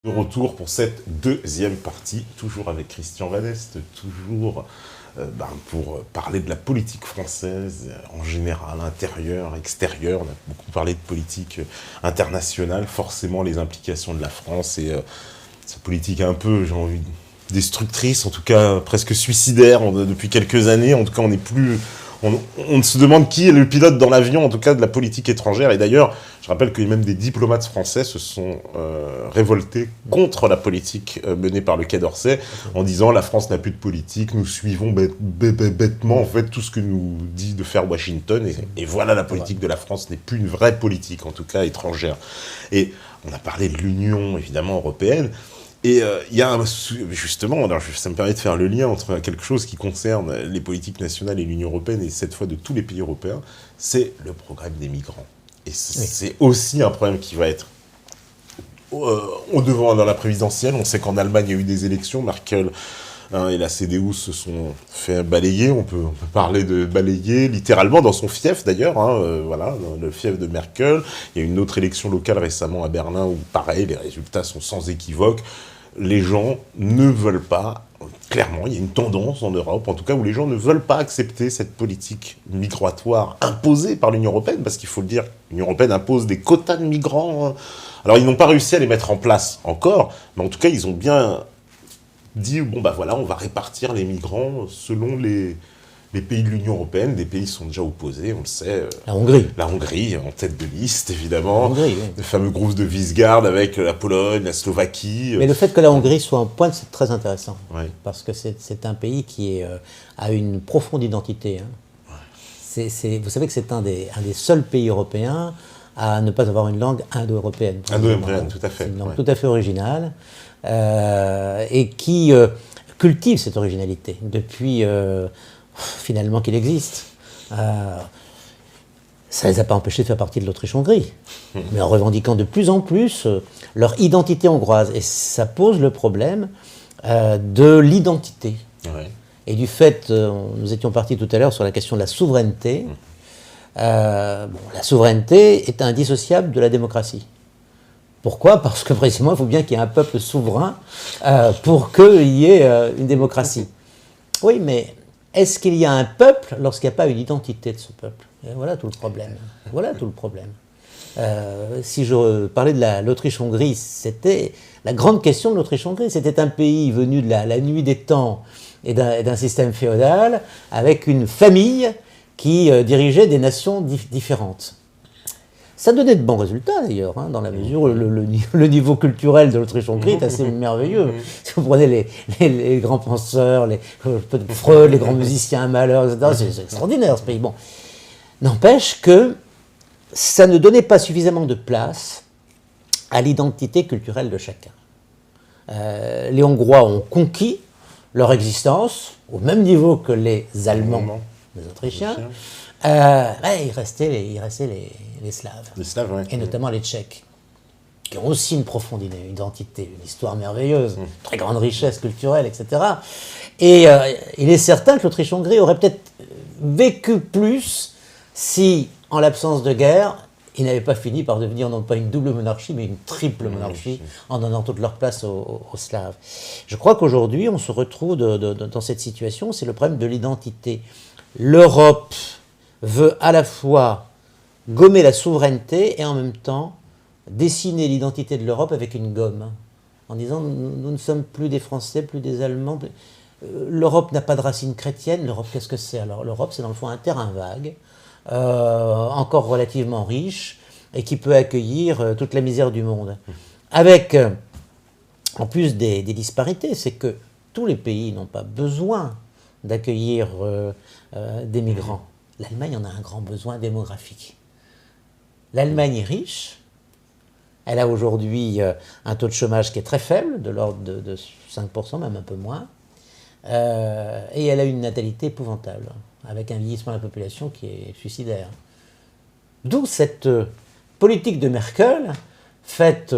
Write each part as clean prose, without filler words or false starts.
De retour pour cette deuxième partie, toujours avec Christian Vadeste, toujours pour parler de la politique française en général, intérieure, extérieure. On a beaucoup parlé de politique internationale, forcément les implications de la France et sa politique un peu, j'ai envie, destructrice, en tout cas presque suicidaire depuis quelques années. En tout cas, on n'est plus... On se demande qui est le pilote dans l'avion, en tout cas de la politique étrangère. Et d'ailleurs, je rappelle que même des diplomates français se sont révoltés contre la politique menée par le Quai d'Orsay, en disant la France n'a plus de politique, nous suivons bêtement en fait tout ce que nous dit de faire Washington. Et voilà, la politique de la France n'est plus une vraie politique, en tout cas étrangère. Et on a parlé de l'Union, évidemment, européenne. Et il y a justement, alors ça me permet de faire le lien entre quelque chose qui concerne les politiques nationales et l'Union européenne, et cette fois de tous les pays européens, c'est le problème des migrants. Et c'est aussi un problème qui va être au devant dans la présidentielle. On sait qu'en Allemagne, il y a eu des élections, Merkel et la CDU se sont fait balayer, on peut parler de balayer, littéralement dans son fief d'ailleurs, voilà, dans le fief de Merkel. Il y a eu une autre élection locale récemment à Berlin où pareil, les résultats sont sans équivoque. Les gens ne veulent pas, clairement, il y a une tendance en Europe, en tout cas, où les gens ne veulent pas accepter cette politique migratoire imposée par l'Union européenne, parce qu'il faut le dire, l'Union européenne impose des quotas de migrants. Alors, ils n'ont pas réussi à les mettre en place encore, mais en tout cas, ils ont bien dit, bon, bah voilà, on va répartir les migrants selon les pays de l'Union européenne. Des pays sont déjà opposés, on le sait. La Hongrie. La Hongrie, en tête de liste, évidemment. Hongrie, oui. Le fameux groupe de Visegrad avec la Pologne, la Slovaquie. Mais le fait que la Hongrie soit en pointe, c'est très intéressant. Ouais. Parce que c'est un pays qui a une profonde identité. Hein. Ouais. Vous savez que c'est un des seuls pays européens à ne pas avoir une langue indo-européenne. Indo-européenne, tout à fait. C'est une langue tout à fait originale et qui cultive cette originalité depuis... finalement qu'il existe. Ça ne les a pas empêchés de faire partie de l'Autriche-Hongrie, mais en revendiquant de plus en plus leur identité hongroise. Et ça pose le problème de l'identité. Ouais. Et du fait, nous étions partis tout à l'heure sur la question de la souveraineté. La souveraineté est indissociable de la démocratie. Pourquoi ? Parce que précisément, il faut bien qu'il y ait un peuple souverain pour qu'il y ait une démocratie. Oui, mais... est-ce qu'il y a un peuple lorsqu'il n'y a pas une identité de ce peuple ? Et voilà tout le problème. Voilà tout le problème. Si je parlais de l'Autriche-Hongrie, c'était la grande question de l'Autriche-Hongrie. C'était un pays venu de la nuit des temps et d'un système féodal avec une famille qui dirigeait des nations différentes. Ça donnait de bons résultats d'ailleurs, hein, dans la mesure où le niveau culturel de l'Autriche-Hongrie est assez merveilleux. Si vous prenez les grands penseurs, Freud, les grands musiciens, Mahler, etc., c'est extraordinaire ce pays. Bon. N'empêche que ça ne donnait pas suffisamment de place à l'identité culturelle de chacun. Les Hongrois ont conquis leur existence au même niveau que les Allemands, les Autrichiens. Il restait les Slaves. Les Slaves, ouais. Et notamment les Tchèques, qui ont aussi une profonde identité, une histoire merveilleuse, une très grande richesse culturelle, etc. Et il est certain que l'Autriche-Hongrie aurait peut-être vécu plus si, en l'absence de guerre, ils n'avaient pas fini par devenir non pas une double monarchie, mais une triple monarchie, en donnant toute leur place aux Slaves. Je crois qu'aujourd'hui, on se retrouve dans cette situation, c'est le problème de l'identité. L'Europe veut à la fois gommer la souveraineté et en même temps dessiner l'identité de l'Europe avec une gomme, en disant nous ne sommes plus des Français, plus des Allemands. L'Europe n'a pas de racines chrétiennes. L'Europe, qu'est-ce que c'est alors ? L'Europe, c'est dans le fond un terrain vague, encore relativement riche, et qui peut accueillir toute la misère du monde. Avec, en plus des disparités, c'est que tous les pays n'ont pas besoin d'accueillir des migrants. L'Allemagne en a un grand besoin démographique. L'Allemagne est riche, elle a aujourd'hui un taux de chômage qui est très faible, de l'ordre de 5%, même un peu moins, et elle a une natalité épouvantable, avec un vieillissement de la population qui est suicidaire. D'où cette politique de Merkel, faite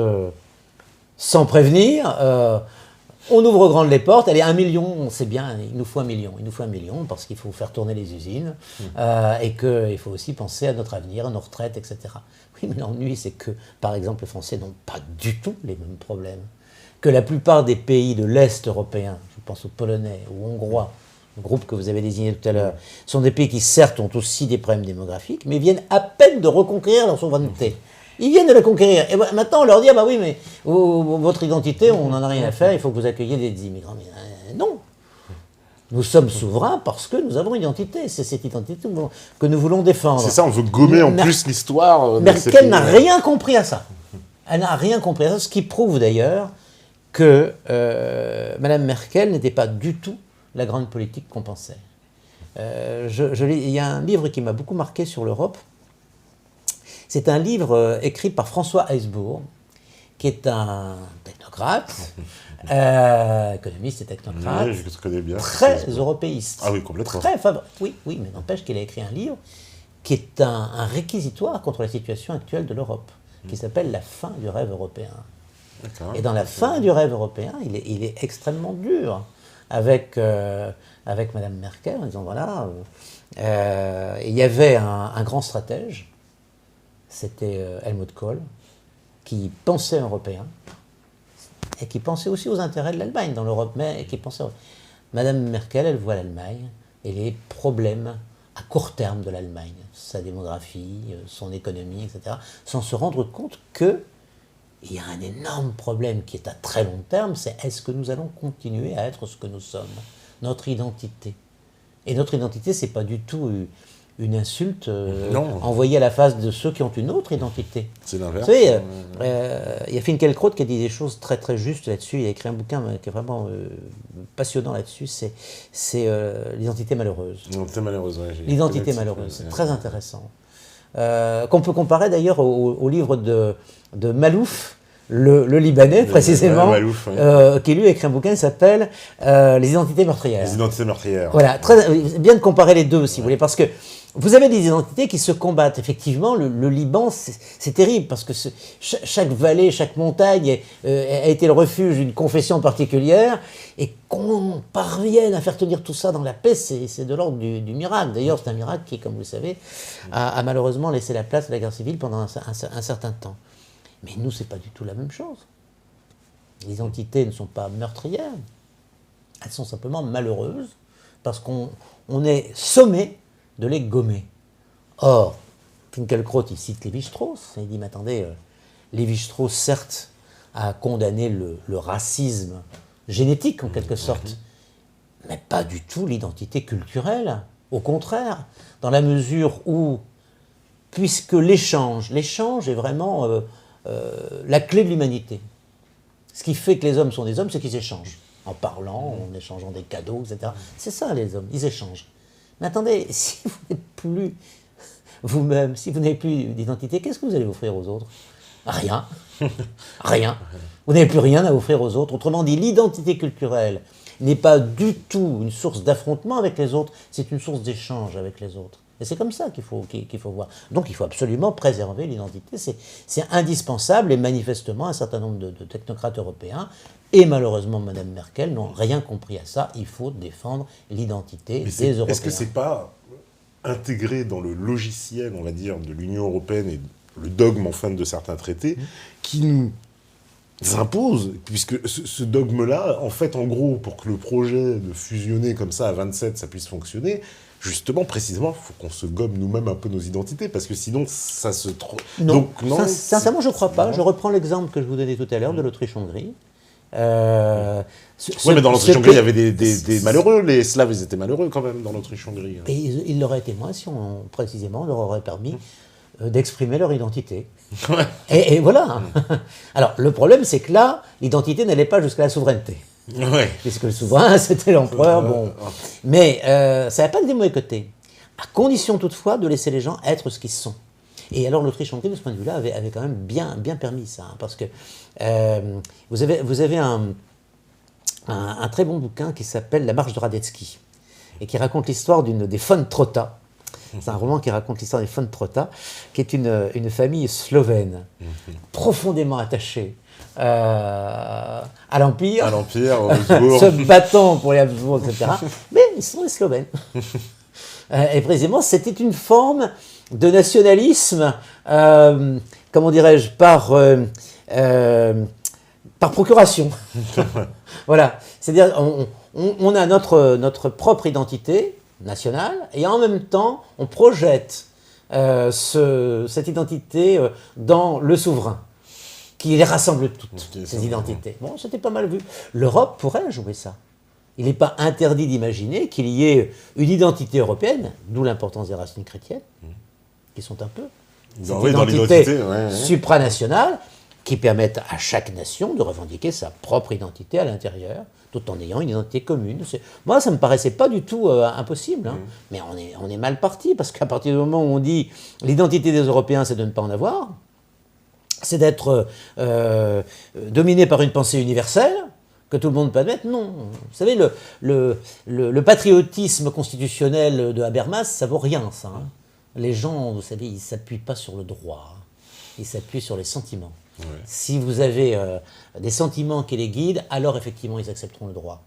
sans prévenir, on ouvre grandes les portes, allez, 1 million, c'est bien, il nous faut 1 million. Il nous faut 1 million parce qu'il faut faire tourner les usines et qu'il faut aussi penser à notre avenir, à nos retraites, etc. Oui, mais l'ennui, c'est que, par exemple, les Français n'ont pas du tout les mêmes problèmes. que la plupart des pays de l'Est européen, je pense aux Polonais, aux Hongrois, le groupe que vous avez désigné tout à l'heure, sont des pays qui certes ont aussi des problèmes démographiques, mais viennent à peine de reconquérir leur souveraineté. Ils viennent de la conquérir. Et maintenant, on leur dit, ah bah oui, mais votre identité, on n'en a rien à faire, il faut que vous accueilliez des immigrants. Mais non. Nous sommes souverains parce que nous avons une identité. C'est cette identité que nous voulons défendre. C'est ça, on veut gommer en plus l'histoire. Merkel n'a rien compris à ça. Elle n'a rien compris à ça, ce qui prouve d'ailleurs que Mme Merkel n'était pas du tout la grande politique qu'on pensait. Il y a un livre qui m'a beaucoup marqué sur l'Europe. C'est un livre écrit par François Heisbourg, qui est un technocrate, économiste et technocrate, oui, je connais bien, très européiste. Ah oui, complètement. Oui, mais n'empêche qu'il a écrit un livre qui est un réquisitoire contre la situation actuelle de l'Europe, qui s'appelle « La fin du rêve européen ». Et dans la fin du rêve européen, il est extrêmement dur avec Mme Merkel, en disant voilà, il y avait un grand stratège, c'était Helmut Kohl, qui pensait européen, et qui pensait aussi aux intérêts de l'Allemagne dans l'Europe, mais qui pensait... Mme Merkel, elle voit l'Allemagne et les problèmes à court terme de l'Allemagne, sa démographie, son économie, etc., sans se rendre compte qu'il y a un énorme problème qui est à très long terme, c'est est-ce que nous allons continuer à être ce que nous sommes, notre identité. Et notre identité, c'est pas du tout une insulte envoyée à la face de ceux qui ont une autre identité. C'est l'inverse. Vous savez, il y a Finkielkraut qui a dit des choses très très justes là-dessus. Il a écrit un bouquin qui est vraiment passionnant là-dessus. C'est l'identité malheureuse. L'identité malheureuse, oui. L'identité malheureuse, c'est très intéressant. Qu'on peut comparer d'ailleurs au livre de Malouf, le Libanais précisément, Malouf, oui. qui lui a écrit un bouquin qui s'appelle Les identités meurtrières. Les identités meurtrières. Voilà, bien de comparer les deux si vous voulez, parce que vous avez des identités qui se combattent. Effectivement, le Liban, c'est terrible, parce que chaque vallée, chaque montagne a été le refuge d'une confession particulière, et qu'on parvienne à faire tenir tout ça dans la paix, c'est de l'ordre du miracle. D'ailleurs, c'est un miracle qui, comme vous le savez, a malheureusement laissé la place à la guerre civile pendant un certain temps. Mais nous, c'est pas du tout la même chose. Les identités ne sont pas meurtrières, elles sont simplement malheureuses, parce qu'on est sommé de les gommer. Or, Finkielkraut, il cite Lévi-Strauss, et il dit, mais attendez, Lévi-Strauss, certes, a condamné le racisme génétique, en quelque sorte, mais pas du tout l'identité culturelle. Au contraire, dans la mesure où, puisque l'échange est vraiment la clé de l'humanité. Ce qui fait que les hommes sont des hommes, c'est qu'ils échangent. En parlant, en échangeant des cadeaux, etc. C'est ça, les hommes, ils échangent. Mais attendez, si vous n'êtes plus vous-même, si vous n'avez plus d'identité, qu'est-ce que vous allez offrir aux autres? Rien. Rien. Vous n'avez plus rien à offrir aux autres. Autrement dit, l'identité culturelle n'est pas du tout une source d'affrontement avec les autres, c'est une source d'échange avec les autres. Et c'est comme ça qu'il faut voir. Donc il faut absolument préserver l'identité, c'est indispensable, et manifestement un certain nombre de technocrates européens, et malheureusement Mme Merkel, n'ont rien compris à ça. Il faut défendre l'identité des Européens. Est-ce que c'est pas intégré dans le logiciel, on va dire, de l'Union européenne et le dogme, enfin, de certains traités, qui nous impose, puisque ce dogme-là, en fait, en gros, pour que le projet de fusionner comme ça à 27, ça puisse fonctionner, justement, précisément, il faut qu'on se gomme nous-mêmes un peu nos identités, parce que sinon, ça se... Non, donc, non, sincèrement, je ne crois pas. Je reprends l'exemple que je vous donnais tout à l'heure de l'Autriche-Hongrie. Oui, mais dans l'Autriche-Hongrie, il y avait des malheureux. Les Slaves, ils étaient malheureux quand même dans l'Autriche-Hongrie. Et ils l'auraient été moins si on, précisément, leur aurait permis d'exprimer leur identité. Ouais. Et voilà. Alors, le problème, c'est que là, l'identité n'allait pas jusqu'à la souveraineté. Ouais. Puisque le souverain, c'était l'empereur, bon. Mais ça n'a pas de mauvais côté. À condition, toutefois, de laisser les gens être ce qu'ils sont. Et alors, l'Autriche-Hongrie, de ce point de vue-là, avait quand même bien permis ça. Hein, parce que vous avez un très bon bouquin qui s'appelle La marche de Radetzky, et qui raconte l'histoire des von Trotta. C'est un roman qui raconte l'histoire des von Trotta, qui est une famille slovène, profondément attachée à l'Empire, aux Habsbourg. se battant pour les Habsbourg, etc. Mais ils sont des Slovènes. Et précisément, c'était une forme de nationalisme, comment dirais-je, par procuration. Voilà. C'est-à-dire, on a notre propre identité nationale et en même temps, on projette cette identité dans le souverain, qui les rassemble toutes, ces identités. Bon, c'était pas mal vu. L'Europe pourrait jouer ça. Il n'est pas interdit d'imaginer qu'il y ait une identité européenne, d'où l'importance des racines chrétiennes, qui sont un peu cette identité supranationale, qui permettent à chaque nation de revendiquer sa propre identité à l'intérieur, tout en ayant une identité commune. Moi, ça ne me paraissait pas du tout impossible, hein. Mais on est mal parti, parce qu'à partir du moment où on dit l'identité des Européens, c'est de ne pas en avoir, c'est d'être dominé par une pensée universelle, que tout le monde peut admettre. Non. Vous savez, le patriotisme constitutionnel de Habermas, ça vaut rien, ça. Hein. Les gens, vous savez, ils ne s'appuient pas sur le droit, ils s'appuient sur les sentiments. Ouais. Si vous avez des sentiments qui les guident, alors effectivement, ils accepteront le droit.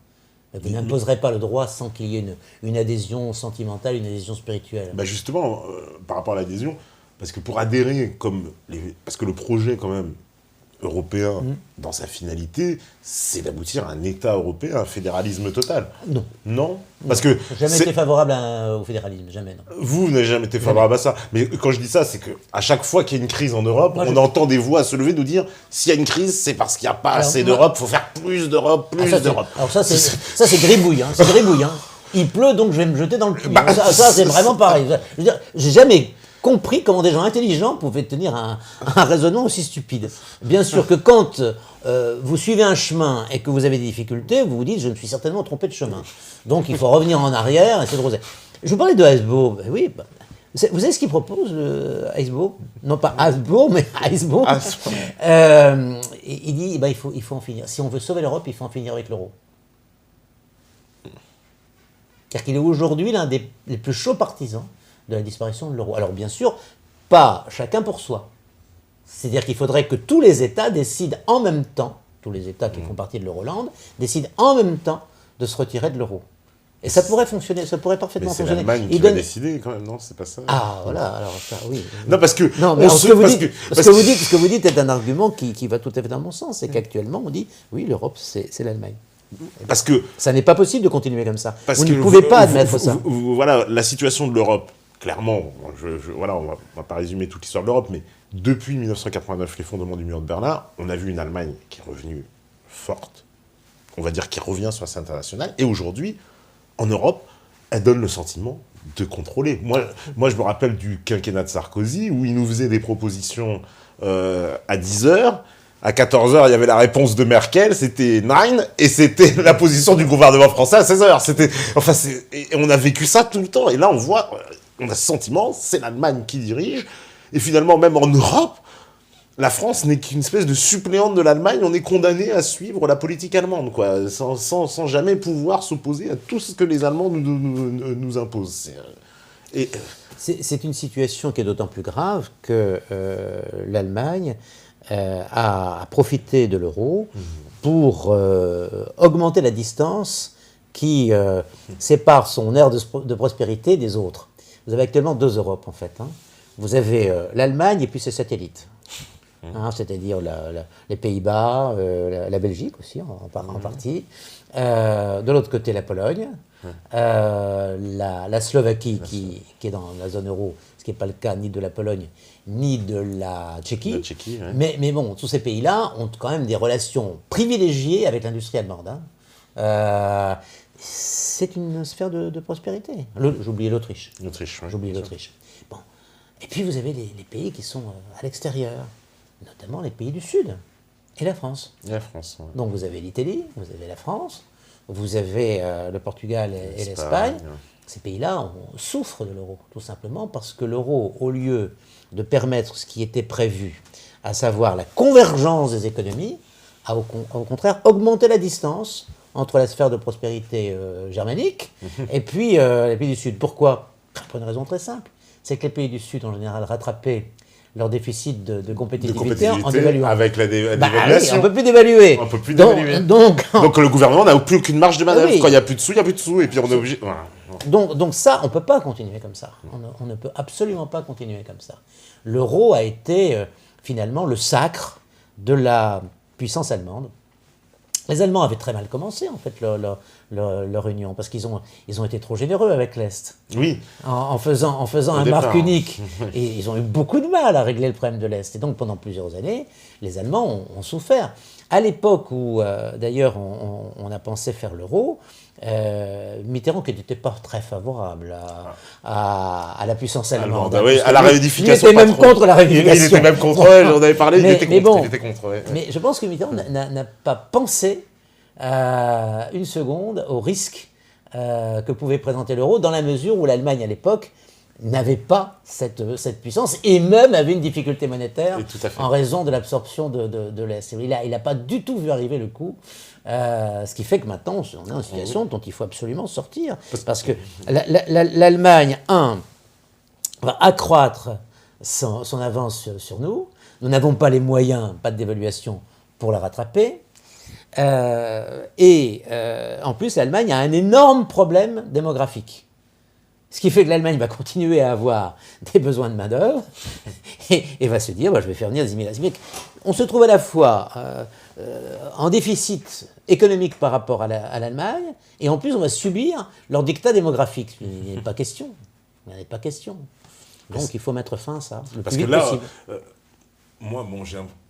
Vous n'imposerez pas le droit sans qu'il y ait une adhésion sentimentale, une adhésion spirituelle. Bah justement, par rapport à l'adhésion, parce que pour adhérer, parce que le projet quand même européen, dans sa finalité, c'est d'aboutir à un État européen, un fédéralisme total. Non. Non. Parce que jamais été favorable au fédéralisme, jamais. Non. Vous n'avez jamais été favorable à ça. Mais quand je dis ça, c'est qu'à chaque fois qu'il y a une crise en Europe, on entend des voix se lever nous dire s'il y a une crise, c'est parce qu'il n'y a pas assez d'Europe, il faut faire plus d'Europe, plus d'Europe. Alors ça, c'est gribouille. Hein, c'est gribouille. Hein. Il pleut, donc je vais me jeter dans le puits. Ça, c'est vraiment pareil. Je veux dire, j'ai jamais compris comment des gens intelligents pouvaient tenir un raisonnement aussi stupide. Bien sûr que quand vous suivez un chemin et que vous avez des difficultés, vous vous dites « je me suis certainement trompé de chemin ». Donc il faut revenir en arrière et essayer de roser. Je vous parlais de Hesbaut. Oui, vous savez ce qu'il propose, Hesbaut? Non pas Hesbaut, mais Hesbaut. Il dit il faut en finir. Si on veut sauver l'Europe, il faut en finir avec l'euro. Car qu'il est aujourd'hui l'un des plus chauds partisans de la disparition de l'euro. Alors bien sûr, pas chacun pour soi. C'est-à-dire qu'il faudrait que tous les États décident en même temps, tous les États qui font partie de l'Euroland, décident en même temps de se retirer de l'euro. Et ça pourrait fonctionner, ça pourrait parfaitement fonctionner. C'est l'Allemagne qui va décider quand même, non? C'est pas ça? Ah, voilà, alors ça, oui. Non, parce que... Non, mais ce que vous dites est un argument qui va tout à fait dans mon sens. C'est qu'actuellement, on dit, oui, l'Europe, c'est l'Allemagne. Parce que... Ça n'est pas possible de continuer comme ça. Vous ne pouvez pas admettre ça. Voilà, la situation de l'Europe, clairement, voilà, on va pas résumer toute l'histoire de l'Europe, mais depuis 1989, l'effondrement du mur de Berlin, on a vu une Allemagne qui est revenue forte, on va dire qui revient sur la scène internationale, et aujourd'hui, en Europe, elle donne le sentiment de contrôler. Moi, je me rappelle du quinquennat de Sarkozy, où il nous faisait des propositions à 10h, à 14h, il y avait la réponse de Merkel, c'était 9, et c'était la position du gouvernement français à 16h. Et on a vécu ça tout le temps, et là, on voit... On a ce sentiment, c'est l'Allemagne qui dirige, et finalement, même en Europe, la France n'est qu'une espèce de suppléante de l'Allemagne, on est condamné à suivre la politique allemande, quoi, sans jamais pouvoir s'opposer à tout ce que les Allemands nous imposent. C'est une situation qui est d'autant plus grave que l'Allemagne a profité de l'euro pour augmenter la distance qui sépare son ère de prospérité des autres. Vous avez actuellement deux Europes, en fait. Hein. Vous avez l'Allemagne et puis ses satellites. Hein, c'est-à-dire les Pays-Bas, la Belgique aussi, en partie. De l'autre côté, la Pologne. La Slovaquie, qui est dans la zone euro, ce qui n'est pas le cas ni de la Pologne, ni de la Tchéquie. Ouais. Mais bon, tous ces pays-là ont quand même des relations privilégiées avec l'industrie allemande. Hein. C'est une sphère de prospérité. J'ai oublié l'Autriche. J'ai oublié l'Autriche. Bon. Et puis vous avez les pays qui sont à l'extérieur, notamment les pays du Sud, et la France. Ouais. Donc vous avez l'Italie, vous avez la France, vous avez le Portugal et l'Espagne. Ouais. Ces pays-là souffrent de l'euro, tout simplement parce que l'euro, au lieu de permettre ce qui était prévu, à savoir la convergence des économies, a au contraire augmenté la distance entre la sphère de prospérité germanique et puis les pays du Sud. Pourquoi? Pour une raison très simple. C'est que les pays du Sud, en général, rattrapaient leur déficit de compétitivité en dévaluant. Avec la dévaluation. Oui, on ne peut plus dévaluer. On peut plus dévaluer. Donc le gouvernement n'a plus aucune marge de manœuvre. Quand il n'y a plus de sous, il n'y a plus de sous. Et puis on est obligé... Donc ça, on ne peut pas continuer comme ça. On ne peut absolument pas continuer comme ça. L'euro a été finalement le sacre de la puissance allemande Les Allemands avaient très mal commencé, en fait, leur union, parce qu'ils ont été trop généreux avec l'Est. Oui. En faisant un marque unique. Et ils ont eu beaucoup de mal à régler le problème de l'Est. Et donc, pendant plusieurs années, les Allemands ont souffert. À l'époque où, d'ailleurs, on a pensé faire l'euro, Mitterrand, qui n'était pas très favorable à la puissance allemande. Oui, à la réunification. Il était même contre la réunification. Il était même contre, j'en avais parlé, il était contre. Ouais. Mais je pense que Mitterrand n'a pas pensé une seconde au risque que pouvait présenter l'euro, dans la mesure où l'Allemagne, à l'époque, n'avait pas cette puissance, et même avait une difficulté monétaire en raison de l'absorption de l'Est. Il n'a pas du tout vu arriver le coup, ce qui fait que maintenant, on est dans une situation dont il faut absolument sortir. Parce que l'Allemagne, va accroître son avance sur nous. Nous n'avons pas les moyens, pas de dévaluation, pour la rattraper. En plus, l'Allemagne a un énorme problème démographique. Ce qui fait que l'Allemagne va continuer à avoir des besoins de main-d'œuvre et va se dire, je vais faire venir des immigrés. On se trouve à la fois en déficit économique par rapport à l'Allemagne, et en plus on va subir leur dictat démographique. Il n'est pas question. Il n'est pas question. Donc il faut mettre fin à ça le plus vite possible. Moi,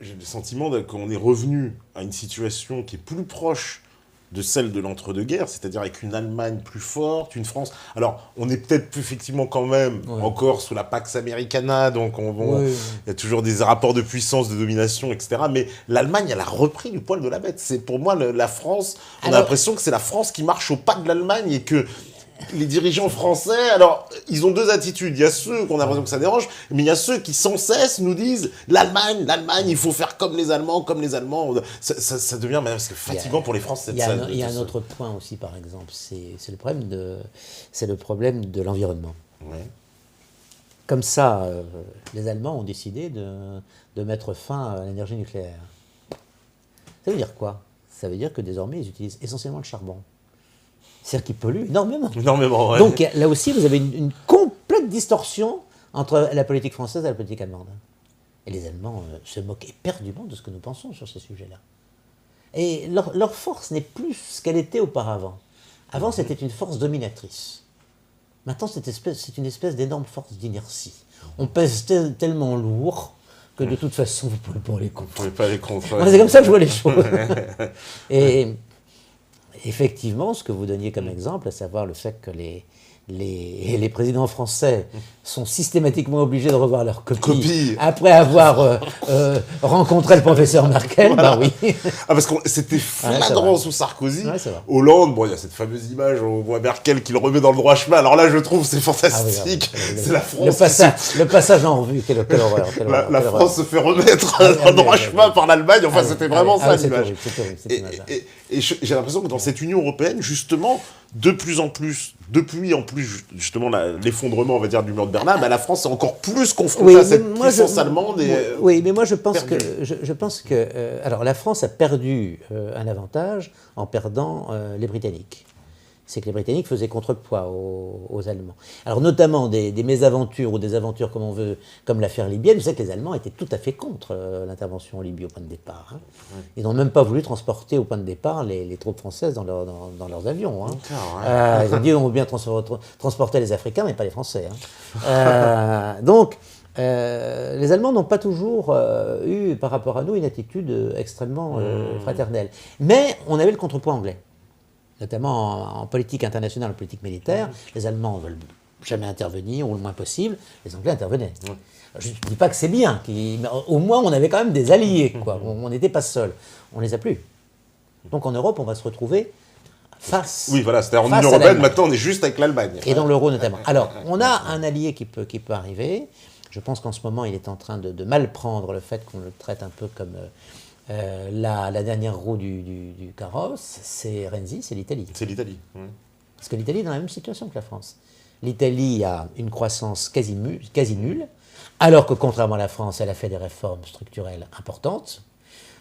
j'ai le sentiment qu'on est revenu à une situation qui est plus proche de celle de l'entre-deux-guerres, c'est-à-dire avec une Allemagne plus forte, une France... Alors, on est peut-être effectivement quand même encore sous la Pax Americana, donc il y a toujours des rapports de puissance, de domination, etc. Mais l'Allemagne, elle a repris du poil de la bête. C'est pour moi, la France, on a l'impression que c'est la France qui marche au pas de l'Allemagne et que les dirigeants français, alors, ils ont deux attitudes. Il y a ceux qu'on a l'impression que ça dérange, mais il y a ceux qui sans cesse nous disent l'Allemagne, il faut faire comme les Allemands. Ça devient fatigant pour les Français. Il y a un autre point aussi, par exemple, c'est le problème de l'environnement. Ouais. Comme ça, les Allemands ont décidé de mettre fin à l'énergie nucléaire. Ça veut dire quoi? Ça veut dire que désormais, ils utilisent essentiellement le charbon. C'est-à-dire qu'ils polluent énormément. Ouais. Donc là aussi, vous avez une complète distorsion entre la politique française et la politique allemande. Et les Allemands se moquent éperdument de ce que nous pensons sur ces sujets-là. Et leur force n'est plus ce qu'elle était auparavant. Avant, c'était une force dominatrice. Maintenant, c'est une espèce d'énorme force d'inertie. On pèse tellement lourd que de toute façon, vous ne pouvez pas les contre. Vous ne pouvez pas les contre. Moi, c'est comme ça que je vois les choses. Et effectivement, ce que vous donniez comme exemple, à savoir le fait que les présidents français sont systématiquement obligés de revoir leur copie après avoir rencontré le professeur Merkel, oui. Parce que c'était flagrant sous Sarkozy. Hollande, il y a cette fameuse image, on voit Merkel qui le remet dans le droit chemin. Alors là, je trouve, c'est fantastique. C'est la France. Le passage en revue, quelle horreur. La France se fait remettre dans le droit chemin par l'Allemagne. Enfin, c'était vraiment ça l'image. Et j'ai l'impression que dans cette Union européenne, justement, depuis justement l'effondrement, on va dire, du mur de Berlin, la France est encore plus confrontée à cette puissance allemande. Oui, mais moi je pense que alors la France a perdu un avantage en perdant les Britanniques. C'est que les Britanniques faisaient contrepoids aux Allemands. Alors notamment des mésaventures ou des aventures comme on veut, comme l'affaire libyenne, vous savez que les Allemands étaient tout à fait contre l'intervention en Libye au point de départ. Ils n'ont même pas voulu transporter au point de départ les troupes françaises dans leurs avions. Ils ont dit on veut bien transporter les Africains, mais pas les Français. Donc, les Allemands n'ont pas toujours eu, par rapport à nous, une attitude extrêmement fraternelle. Mais on avait le contrepoids anglais. Notamment en politique internationale, en politique militaire, les Allemands ne veulent jamais intervenir, ou le moins possible, les Anglais intervenaient. Je ne dis pas que c'est bien, mais au moins on avait quand même des alliés, on n'était pas seuls. On ne les a plus. Donc en Europe, on va se retrouver face. Oui, voilà, c'est-à-dire en Union européenne, maintenant on est juste avec l'Allemagne. Et dans l'euro notamment. Alors, on a un allié qui peut arriver. Je pense qu'en ce moment, il est en train de mal prendre le fait qu'on le traite un peu comme... la dernière roue du carrosse, c'est Renzi, c'est l'Italie. C'est l'Italie. Parce que l'Italie est dans la même situation que la France. L'Italie a une croissance quasi nulle, alors que contrairement à la France, elle a fait des réformes structurelles importantes,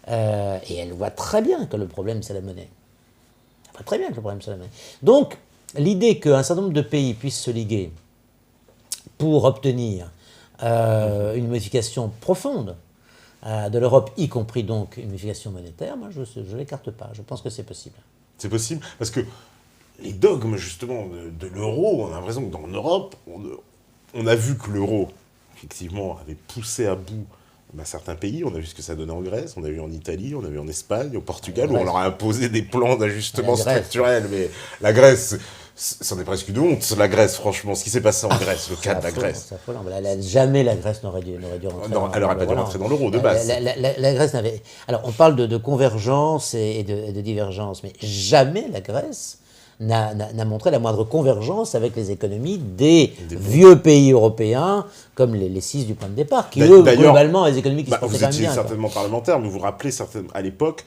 et elle voit très bien que le problème, c'est la monnaie. Elle voit très bien que le problème, c'est la monnaie. Donc, l'idée qu'un certain nombre de pays puissent se liguer pour obtenir une modification profonde de l'Europe, y compris donc une unification monétaire, moi je ne l'écarte pas. Je pense que c'est possible. C'est possible parce que les dogmes justement de l'euro, on a l'impression que dans l'Europe, on a vu que l'euro, effectivement, avait poussé à bout certains pays. On a vu ce que ça donnait en Grèce, on a vu en Italie, on a vu en Espagne, au Portugal, où on leur a imposé des plans d'ajustement structurel. Mais la Grèce, c'en est presque une honte, la Grèce, franchement, ce qui s'est passé en Grèce, le cas de la Grèce. C'est affolant. Jamais la Grèce n'aurait dû rentrer dans l'euro. Elle n'aurait pas dû rentrer dans l'euro, de base. La Grèce n'avait... Alors, on parle de convergence et de divergence, mais jamais la Grèce n'a montré la moindre convergence avec les économies des vieux pays européens, comme les 6 du point de départ, qui, eux, globalement, les économies qui se portaient quand même bien. Vous étiez certainement parlementaire, mais vous vous rappelez, à l'époque,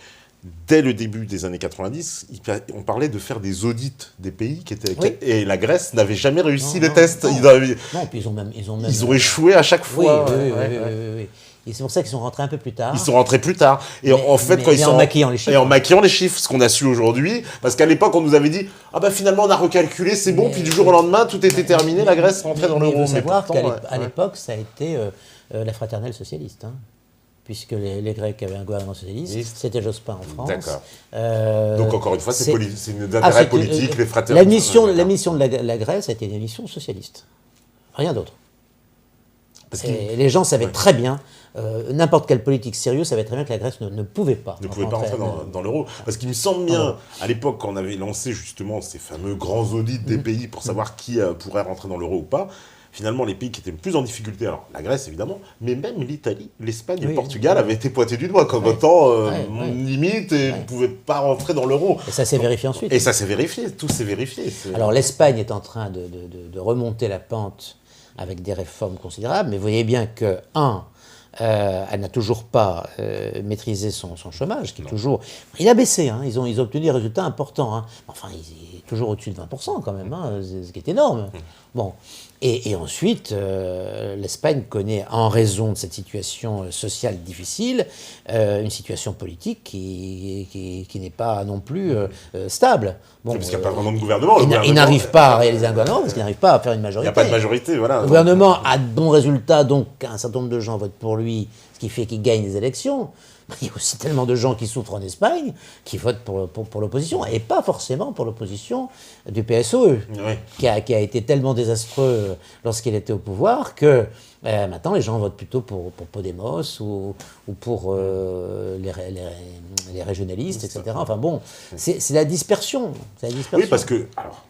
dès le début des années 90, on parlait de faire des audits des pays qui étaient... Oui. Et la Grèce n'avait jamais réussi les tests. Non, puis ils ont échoué à chaque fois. Oui. Et c'est pour ça qu'ils sont rentrés un peu plus tard. Ils sont rentrés plus tard. Et en fait, en maquillant les chiffres. Et en maquillant les chiffres, ce qu'on a su aujourd'hui. Parce qu'à l'époque, on nous avait dit « Ah bah finalement, on a recalculé, c'est bon. » Puis du jour au lendemain, tout était terminé, la Grèce rentrait dans l'euro. Il faut savoir qu'à l'époque, ça a été la fraternelle socialiste. Hein, puisque les Grecs avaient un gouvernement socialiste. C'était Jospin en France. D'accord. Donc encore une fois, c'est une intérêt politique, les fraternelles. La mission de la Grèce a été une mission socialiste. Rien d'autre. Et les gens savaient très bien, n'importe quelle politique sérieuse savait très bien que la Grèce ne pouvait pas. Ne pouvait pas rentrer dans l'euro. Parce qu'il me semble bien, à l'époque, quand on avait lancé justement ces fameux grands audits des pays pour savoir qui pourrait rentrer dans l'euro ou pas, finalement, les pays qui étaient le plus en difficulté, alors la Grèce évidemment, mais même l'Italie, l'Espagne et le Portugal avaient été pointés du doigt comme étant limite et ne pouvaient pas rentrer dans l'euro. Et ça s'est vérifié ensuite. Et ça s'est vérifié, tout s'est vérifié. Alors l'Espagne est en train de remonter la pente avec des réformes considérables, mais vous voyez bien que, elle n'a toujours pas maîtrisé son chômage, qui est toujours... Il a baissé, hein, ils ont obtenu des résultats importants. Hein. Enfin, il est toujours au-dessus de 20% quand même, hein, ce qui est énorme. Bon. Et ensuite, l'Espagne connaît, en raison de cette situation sociale difficile, une situation politique qui n'est pas non plus stable. Bon, parce qu'il n'y a pas vraiment de gouvernement. Il n'arrive pas à réaliser un gouvernement parce qu'il n'arrive pas à faire une majorité. Il n'y a pas de majorité, voilà. Le gouvernement a de bons résultats, donc un certain nombre de gens votent pour lui, ce qui fait qu'il gagne les élections. Il y a aussi tellement de gens qui souffrent en Espagne qui votent pour l'opposition, et pas forcément pour l'opposition du PSOE, qui a été tellement désastreux lorsqu'il était au pouvoir que maintenant les gens votent plutôt pour Podemos ou pour les régionalistes, etc. Enfin bon, c'est la dispersion. Oui, parce que... Alors,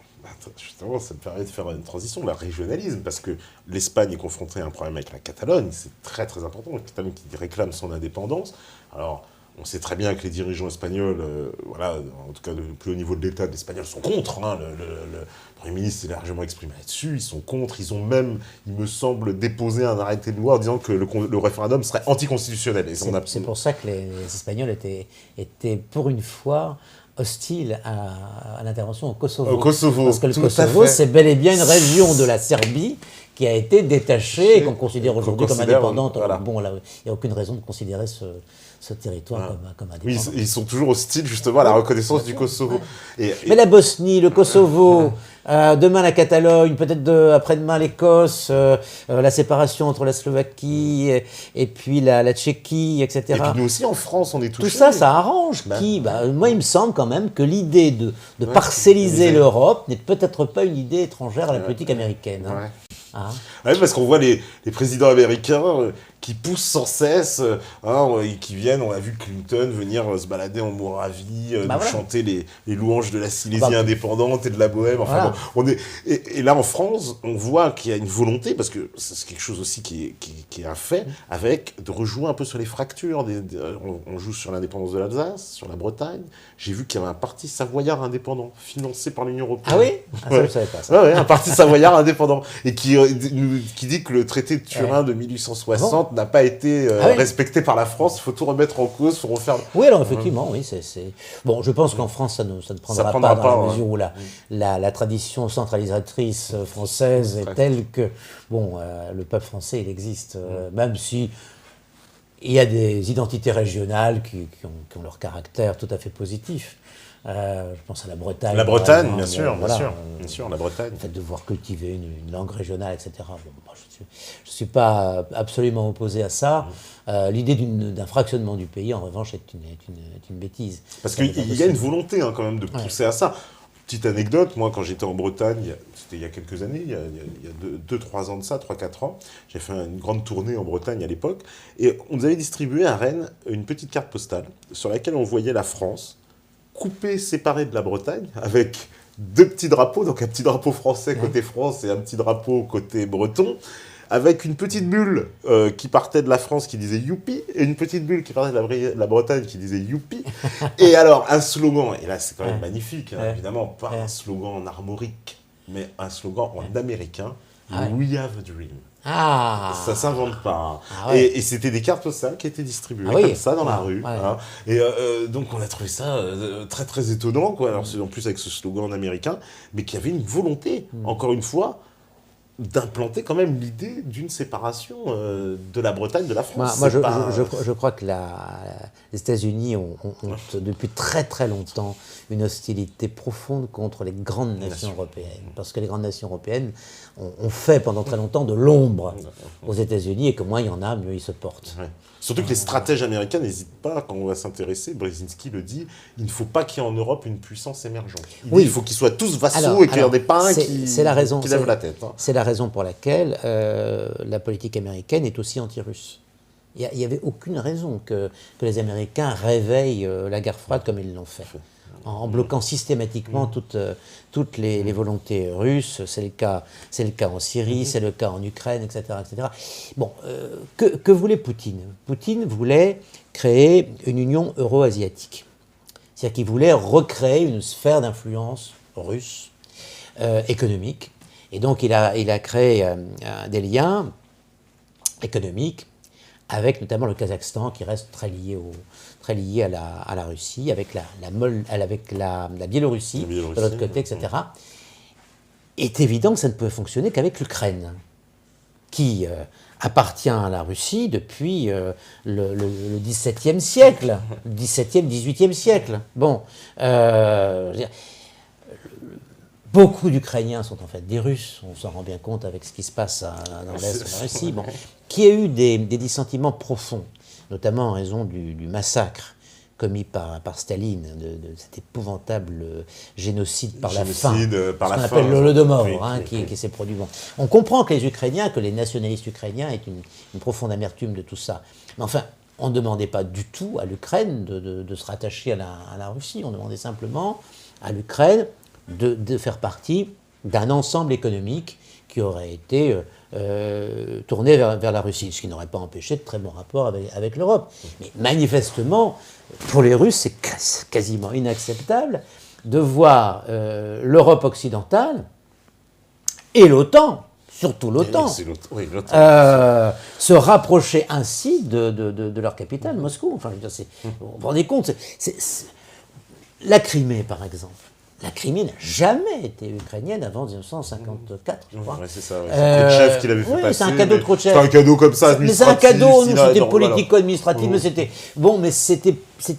justement, ça me permet de faire une transition, le régionalisme, parce que l'Espagne est confrontée à un problème avec la Catalogne, c'est très très important, la Catalogne qui réclame son indépendance. Alors, on sait très bien que les dirigeants espagnols, voilà, en tout cas le plus haut niveau de l'État, les Espagnols sont contre, hein, le Premier ministre s'est largement exprimé là-dessus, ils sont contre, ils ont même, il me semble, déposé un arrêté de loi en disant que le référendum serait anticonstitutionnel. C'est pour ça que les Espagnols étaient pour une fois hostile à l'intervention au Kosovo. Parce que le Kosovo, c'est bel et bien une région de la Serbie qui a été détachée et qu'on considère aujourd'hui comme indépendante. Voilà. Bon, là, il n'y a aucune raison de considérer ce territoire comme indépendant. Oui, ils sont toujours hostiles justement à la reconnaissance du Kosovo. Mais la Bosnie, le Kosovo, demain la Catalogne, peut-être après-demain l'Écosse, la séparation entre la Slovaquie et puis la Tchéquie, etc. Et puis nous aussi en France, on est touchés. Tout ça, ça arrange qui moi, il me semble quand même que l'idée de parcelliser l'Europe n'est peut-être pas une idée étrangère à la politique américaine. Hein. Oui, parce qu'on voit les présidents américains qui poussent sans cesse, et qui viennent, on a vu Clinton venir se balader en Moravie, chanter les louanges de la Silésie indépendante et de la Bohème. Enfin, et là en France, on voit qu'il y a une volonté, parce que c'est quelque chose aussi qui est un fait, avec de rejouer un peu sur les fractures. On joue sur l'indépendance de l'Alsace, sur la Bretagne. J'ai vu qu'il y avait un parti savoyard indépendant, financé par l'Union européenne. Ah oui, ça, je ne savais pas ça. Un parti savoyard indépendant. Et qui dit que le traité de Turin de 1860 n'a pas été respecté par la France, il faut tout remettre en cause, il faut refaire... Oui, alors effectivement, oui, Bon, je pense qu'en France, ça ne prendra pas dans la mesure où la tradition centralisatrice française est telle que, bon, le peuple français, il existe, même si il y a des identités régionales qui ont leur caractère tout à fait positif. Je pense à la Bretagne. La Bretagne, bien sûr, bien sûr, la Bretagne. Le fait de devoir cultiver une langue régionale, etc. Bon, moi, je ne suis pas absolument opposé à ça. L'idée d'un fractionnement du pays, en revanche, est une bêtise. Parce qu'il y a une volonté quand même de pousser à ça. Petite anecdote, moi quand j'étais en Bretagne, c'était il y a quelques années, il y a 2-3 ans de ça, 3-4 ans, j'ai fait une grande tournée en Bretagne à l'époque, et on nous avait distribué à Rennes une petite carte postale sur laquelle on voyait la France coupée, séparée de la Bretagne, avec 2 petits drapeaux, donc un petit drapeau français côté France et un petit drapeau côté breton, avec une petite bulle qui partait de la France qui disait « Youpi » et une petite bulle qui partait de la Bretagne qui disait « Youpi ». Et alors, un slogan, et là c'est quand même magnifique, évidemment, pas un slogan en armorique, mais un slogan en américain, « We have a dream ». Ça s'invente pas. Et c'était des cartes postales qui étaient distribuées comme ça dans la rue. Et donc on a trouvé ça très très étonnant, quoi. Alors c'est en plus avec ce slogan américain, mais qui avait une volonté, encore une fois, d'implanter quand même l'idée d'une séparation de la Bretagne de la France. Moi je crois que les États-Unis ont depuis très très longtemps une hostilité profonde contre les grandes nations européennes. Parce que les grandes nations européennes ont fait pendant très longtemps de l'ombre aux États-Unis, et que moins il y en a, mieux ils se portent. Surtout que les stratèges américains n'hésitent pas, quand on va s'intéresser, Brzezinski le dit, il ne faut pas qu'il y ait en Europe une puissance émergente. Il faut qu'ils soient tous vassaux et qu'il y en ait pas un qui lève la tête. C'est la raison pour laquelle la politique américaine est aussi anti-russe. Il n'y avait aucune raison que les Américains réveillent la guerre froide comme ils l'ont fait, en bloquant systématiquement toutes les volontés russes. C'est le cas en Syrie, c'est le cas en Ukraine, etc. etc. Bon, que voulait Poutine ? Poutine voulait créer une union euro-asiatique. C'est-à-dire qu'il voulait recréer une sphère d'influence russe, économique. Et donc il a créé des liens économiques avec notamment le Kazakhstan, qui reste très lié à la Russie, avec la Biélorussie de l'autre côté, etc. Il est évident que ça ne peut fonctionner qu'avec l'Ukraine, qui appartient à la Russie depuis le XVIIe siècle, le XVIIe, XVIIIe siècle. Bon, beaucoup d'Ukrainiens sont en fait des Russes, on s'en rend bien compte avec ce qui se passe dans l'Est de la Russie, qui a eu des dissentiments profonds, notamment en raison du massacre commis par Staline, de cet épouvantable génocide par la faim, ce qu'on appelle l'Holodomor, qui s'est produit. Bon. On comprend que les nationalistes ukrainiens aient une profonde amertume de tout ça. Mais enfin, on ne demandait pas du tout à l'Ukraine de se rattacher à la Russie, on demandait simplement à l'Ukraine de faire partie d'un ensemble économique qui aurait été tourné vers la Russie, ce qui n'aurait pas empêché de très bons rapports avec l'Europe. Mais manifestement, pour les Russes, c'est quasiment inacceptable de voir l'Europe occidentale et l'OTAN, surtout l'OTAN, se rapprocher ainsi de leur capitale, Moscou. Enfin, vous vous rendez compte, la Crimée, par exemple. La Crimée n'a jamais été ukrainienne avant 1954, je crois. C'est ça, c'est Khrouchtchev qui l'avait fait passer. C'est un cadeau de Khrouchtchev. C'est un cadeau comme ça, administratif. Mais c'est un cadeau, c'était politico-administratif, mais c'était... Bon, mais c'était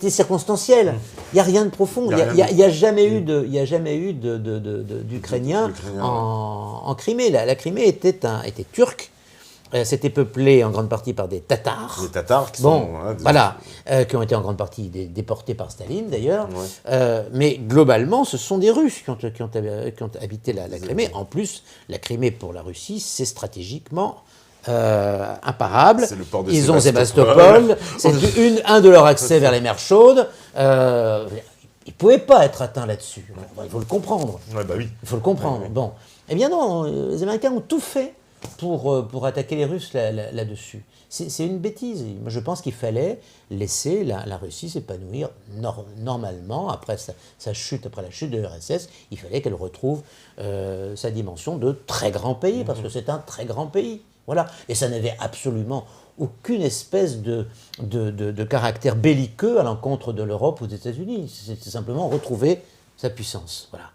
circonstanciel. Il n'y a rien de profond. Il n'y a jamais eu d'Ukrainiens en Crimée. La Crimée était turque. C'était peuplé en grande partie par des Tatars. Des Tatars qui qui ont été en grande partie déportés par Staline d'ailleurs. Mais globalement, ce sont des Russes qui ont habité la Crimée. En plus, la Crimée pour la Russie, c'est stratégiquement imparable. Ils ont Sébastopol. C'est un de leurs accès vers les mers chaudes. Ils ne pouvaient pas être atteints là-dessus. Il faut le comprendre. Il faut le comprendre. Bon. Eh bien non, les Américains ont tout fait pour attaquer les Russes là-dessus. C'est une bêtise. Moi, je pense qu'il fallait laisser la Russie s'épanouir normalement après sa chute, après la chute de l'URSS. Il fallait qu'elle retrouve sa dimension de très grand pays, parce que c'est un très grand pays. Voilà. Et ça n'avait absolument aucune espèce de caractère belliqueux à l'encontre de l'Europe ou des États-Unis. C'était simplement retrouver sa puissance. Voilà.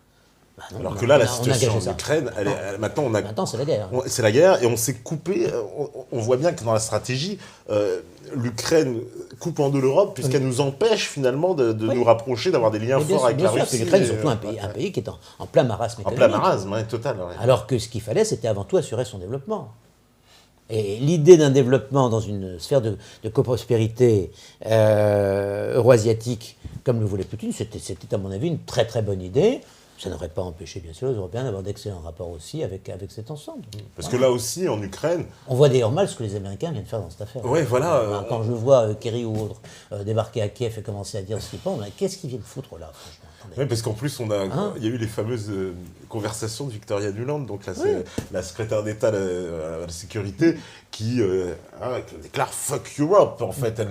non, Alors que là, la on a situation gagé ça. en Ukraine, Maintenant, c'est la guerre. c'est la guerre et on s'est coupé. On voit bien que dans la stratégie, l'Ukraine coupe en deux l'Europe puisqu'elle nous empêche finalement de nous rapprocher, d'avoir des liens forts avec la Russie. L'Ukraine est surtout un pays qui est en plein marasme En économique. plein marasme, ouais, total. Ouais. Alors que ce qu'il fallait, c'était avant tout assurer son développement. Et l'idée d'un développement dans une sphère de coprospérité euro-asiatique, comme le voulait Poutine, c'était à mon avis une très très bonne idée. Ça n'aurait pas empêché, bien sûr, les Européens d'avoir d'excellents rapports aussi avec cet ensemble. Parce que là aussi, en Ukraine... On voit d'ailleurs mal ce que les Américains viennent faire dans cette affaire. Ouais, voilà. Quand je vois Kerry ou autre débarquer à Kiev et commencer à dire ce qu'ils pensent, qu'est-ce qu'ils viennent foutre là, franchement? Oui, parce qu'en plus, il y a eu les fameuses conversations de Victoria Nuland, donc là, c'est la secrétaire d'État à la sécurité, qui déclare « fuck Europe », en fait.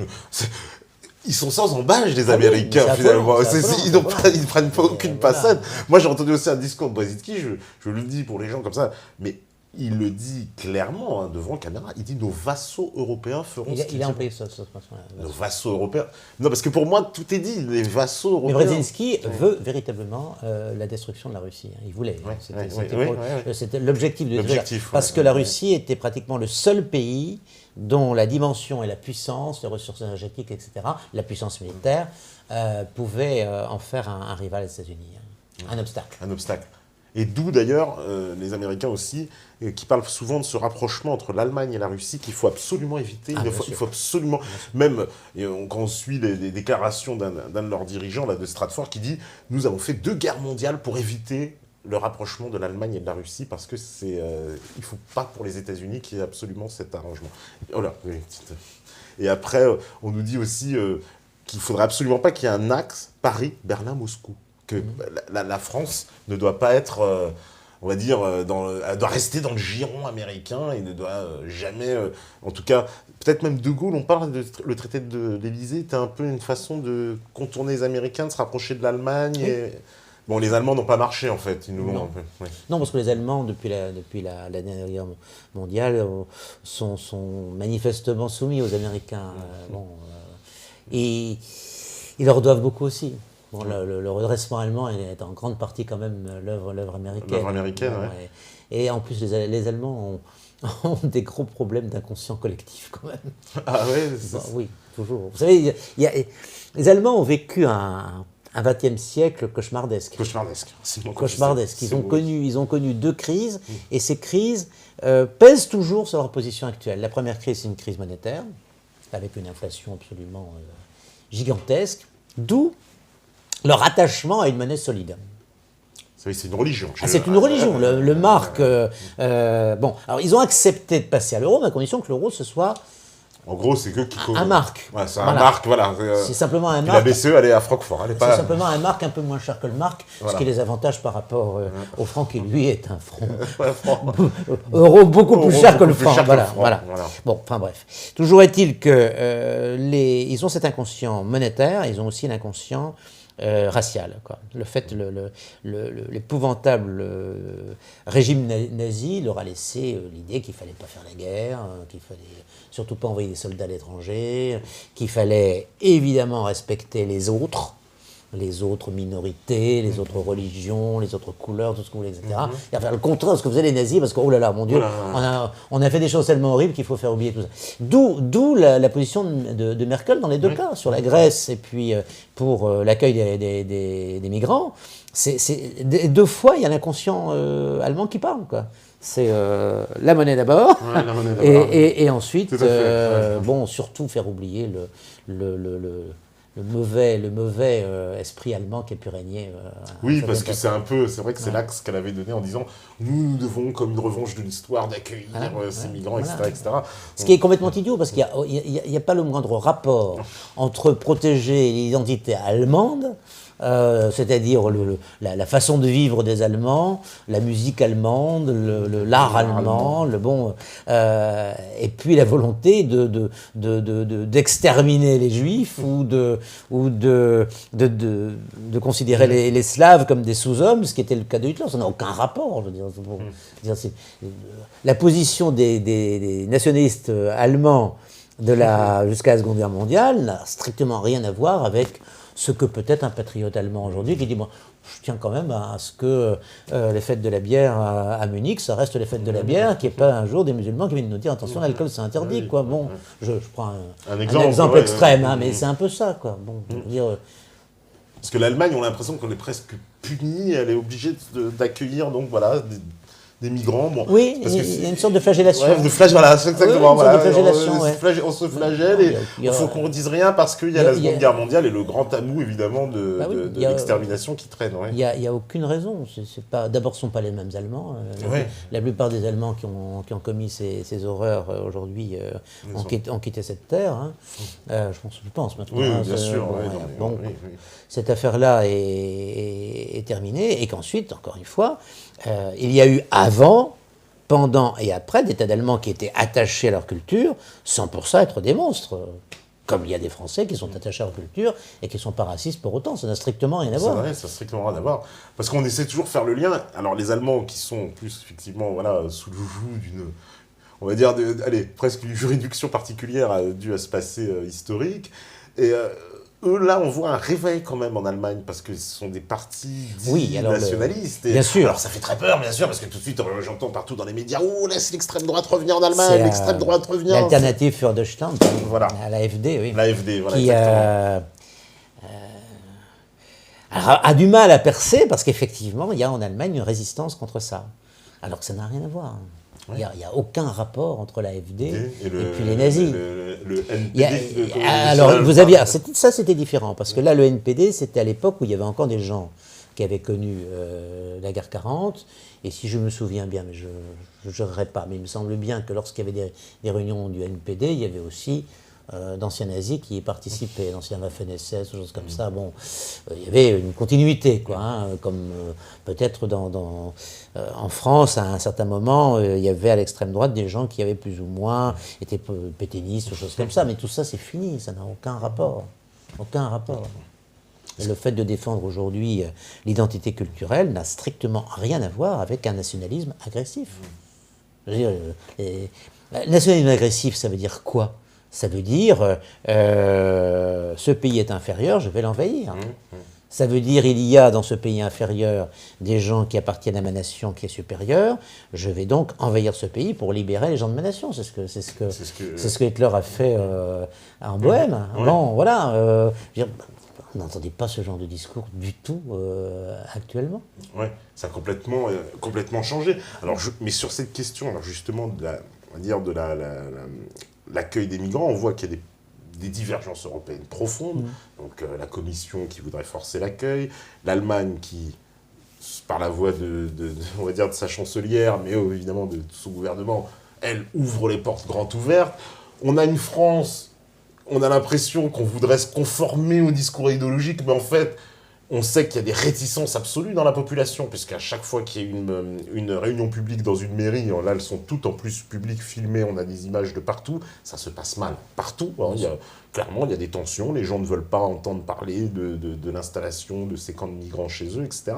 Ils sont sans embâche, les Américains, finalement. Ils ne prennent pas aucune passade. Moi, j'ai entendu aussi un discours de Brzezinski, je le dis pour les gens comme ça, mais il le dit clairement devant la caméra. Il dit nos vassaux européens feront ce qu'ils Il a veulent. employé ça. Nos vassaux européens. Non, parce que pour moi, tout est dit. Les vassaux européens. Mais Brzezinski veut véritablement la destruction de la Russie. Il voulait. C'était l'objectif de parce que la Russie était pratiquement le seul pays dont la dimension et la puissance, les ressources énergétiques, etc., la puissance militaire, pouvaient en faire un rival aux États-Unis. Un obstacle. Un obstacle. Et d'où d'ailleurs les Américains aussi, qui parlent souvent de ce rapprochement entre l'Allemagne et la Russie qu'il faut absolument éviter. Il faut absolument, même quand on suit les déclarations d'un de leurs dirigeants, là, de Stratford, qui dit « Nous avons fait 2 guerres mondiales pour éviter le rapprochement de l'Allemagne et de la Russie, parce que il ne faut pas pour les États-Unis qu'il y ait absolument cet arrangement. » Oh là, oui, et après, on nous dit aussi qu'il ne faudrait absolument pas qu'il y ait un axe Paris-Berlin-Moscou. Que la France ne doit pas être, on va dire, elle doit rester dans le giron américain et ne doit jamais, en tout cas, peut-être même De Gaulle, on parle de le traité de l'Élysée, c'était un peu une façon de contourner les Américains, de se rapprocher de l'Allemagne. Et... Bon, les Allemands n'ont pas marché, en fait. Ils nous l'ont un peu. Ouais. Non, parce que les Allemands, depuis la dernière guerre mondiale, sont manifestement soumis aux Américains. Et ils leur doivent beaucoup aussi. Bon, le redressement allemand est en grande partie quand même l'œuvre américaine. L'œuvre américaine, oui. Et en plus, les Allemands ont des gros problèmes d'inconscient collectif quand même. Ah ouais, oui, toujours. Vous savez, les Allemands ont vécu un XXe siècle cauchemardesque. Cauchemardesque. Ils ont connu 2 crises, et ces crises pèsent toujours sur leur position actuelle. La première crise, c'est une crise monétaire, avec une inflation absolument gigantesque, d'où leur attachement à une monnaie solide. C'est une religion. C'est une religion. Le mark. Bon, alors ils ont accepté de passer à l'euro, mais à condition que l'euro ce soit. En gros, c'est que qui un mark. Ouais, c'est un mark, voilà. C'est simplement un mark. La BCE, elle est à Francfort. C'est simplement un mark un peu moins cher que le mark, ce qui les avantage par rapport au franc, qui lui est un franc euro beaucoup plus cher que le franc. Voilà. Bon, enfin bref. Toujours est-il que ils ont cet inconscient monétaire, ils ont aussi l'inconscient racial, quoi. Le fait, l'épouvantable régime nazi leur a laissé l'idée qu'il ne fallait pas faire la guerre, qu'il fallait surtout pas envoyer des soldats à l'étranger, qu'il fallait évidemment respecter les autres minorités, les autres religions, les autres couleurs, tout ce que vous voulez, etc. Et faire le contraire de ce que faisaient les nazis, parce que, oh là là, mon Dieu, on a fait des choses tellement horribles qu'il faut faire oublier tout ça. D'où la position de Merkel dans les 2 cas, sur la Grèce et puis pour l'accueil des migrants. C'est 2 fois, il y a l'inconscient allemand qui parle, quoi. C'est la monnaie d'abord, et ensuite, bon, surtout faire oublier le mauvais esprit allemand qui a pu régner. Oui, parce que c'est vrai que c'est l'axe qu'elle avait donné en disant nous devons, comme une revanche de l'histoire, d'accueillir ces migrants, etc. Ce qui est complètement idiot, parce qu'il n'y a pas le moindre rapport entre protéger l'identité allemande, c'est-à-dire la façon de vivre des Allemands, la musique allemande, l'art allemand, et puis la volonté d'exterminer les Juifs ou de considérer les Slaves comme des sous-hommes, ce qui était le cas de Hitler. Ça n'a aucun rapport. Je veux dire, la position des nationalistes allemands jusqu'à la Seconde Guerre mondiale n'a strictement rien à voir avec Ce que peut-être un patriote allemand aujourd'hui qui dit, moi, je tiens quand même à ce que les fêtes de la bière à Munich, ça reste les fêtes de la bière, qu'il n'y ait pas un jour des musulmans qui viennent nous dire, attention, l'alcool c'est interdit, quoi. Bon, je prends un exemple extrême, hein, mais c'est un peu ça, quoi. Bon, je veux dire, parce que l'Allemagne, on a l'impression qu'on est presque punie, elle est obligée d'accueillir, donc voilà, des migrants. Bon, oui, il y a une sorte de flagellation. Ouais, voilà, c'est exactement. Oui, voilà, de flagellation, on se flagelle et il faut qu'on ne dise rien parce qu'il y a la Seconde Guerre mondiale et le grand amour, évidemment, de l'extermination qui traîne. Ouais. Il n'y a aucune raison. D'abord, ce ne sont pas les mêmes Allemands. La plupart des Allemands qui ont commis ces horreurs aujourd'hui ont quitté cette terre. Hein. Je pense maintenant. Oui, bien sûr. Cette affaire-là est terminée et qu'ensuite, encore une fois, il y a eu avant, pendant et après des tas d'Allemands qui étaient attachés à leur culture sans pour ça être des monstres. Comme il y a des Français qui sont attachés à leur culture et qui ne sont pas racistes pour autant. Ça n'a strictement rien à voir. C'est vrai, ça n'a strictement rien à voir. Parce qu'on essaie toujours de faire le lien. Alors les Allemands qui sont plus effectivement sous le joug d'une, on va dire, presque une juridiction particulière due à ce passé historique. Et eux, là, on voit un réveil quand même en Allemagne, parce que ce sont des partis dits nationalistes. Bien sûr. Alors ça fait très peur, bien sûr, parce que tout de suite, j'entends partout dans les médias, oh, laisse l'extrême droite revenir en Allemagne, l'extrême droite revient. L'alternative für Deutschland, voilà. À l'AfD, oui. L'AfD, voilà, qui, exactement. A du mal à percer, parce qu'effectivement, il y a en Allemagne une résistance contre ça. Alors que ça n'a rien à voir. Il n'y a aucun rapport entre l'AfD et puis les nazis. Le NPD. Alors, vous aviez, c'était différent, parce que là, le NPD, c'était à l'époque où il y avait encore des gens qui avaient connu la guerre 40, et si je me souviens bien, mais je ne jurerai pas, mais il me semble bien que lorsqu'il y avait des réunions du NPD, il y avait aussi d'anciens nazis qui y participaient, d'anciens Waffen-SS, choses comme ça. Bon, il y avait une continuité, quoi, hein, comme peut-être en France, à un certain moment, il y avait à l'extrême droite des gens qui avaient plus ou moins été pétainistes, choses comme ça, mais tout ça, c'est fini, ça n'a aucun rapport. Aucun rapport. Et le fait de défendre aujourd'hui l'identité culturelle n'a strictement rien à voir avec un nationalisme agressif. Je veux dire, nationalisme agressif, ça veut dire quoi ? Ça veut dire ce pays est inférieur, je vais l'envahir. Ça veut dire il y a dans ce pays inférieur des gens qui appartiennent à ma nation qui est supérieure, je vais donc envahir ce pays pour libérer les gens de ma nation. C'est ce que Hitler a fait en Bohème. Bon, voilà. On n'entendait pas ce genre de discours du tout actuellement. Oui, ça a complètement changé. Alors, mais sur cette question, alors justement, de l'accueil des migrants, on voit qu'il y a des divergences européennes profondes. Donc la Commission qui voudrait forcer l'accueil, l'Allemagne qui, par la voix on va dire de sa chancelière, mais évidemment de son gouvernement, elle ouvre les portes grandes ouvertes. On a une France, on a l'impression qu'on voudrait se conformer au discours idéologique, mais en fait, on sait qu'il y a des réticences absolues dans la population, puisqu'à chaque fois qu'il y a une réunion publique dans une mairie, là, elles sont toutes en plus publiques, filmées, on a des images de partout, ça se passe mal. Partout, clairement, il y a des tensions, les gens ne veulent pas entendre parler de l'installation de ces camps de migrants chez eux, etc.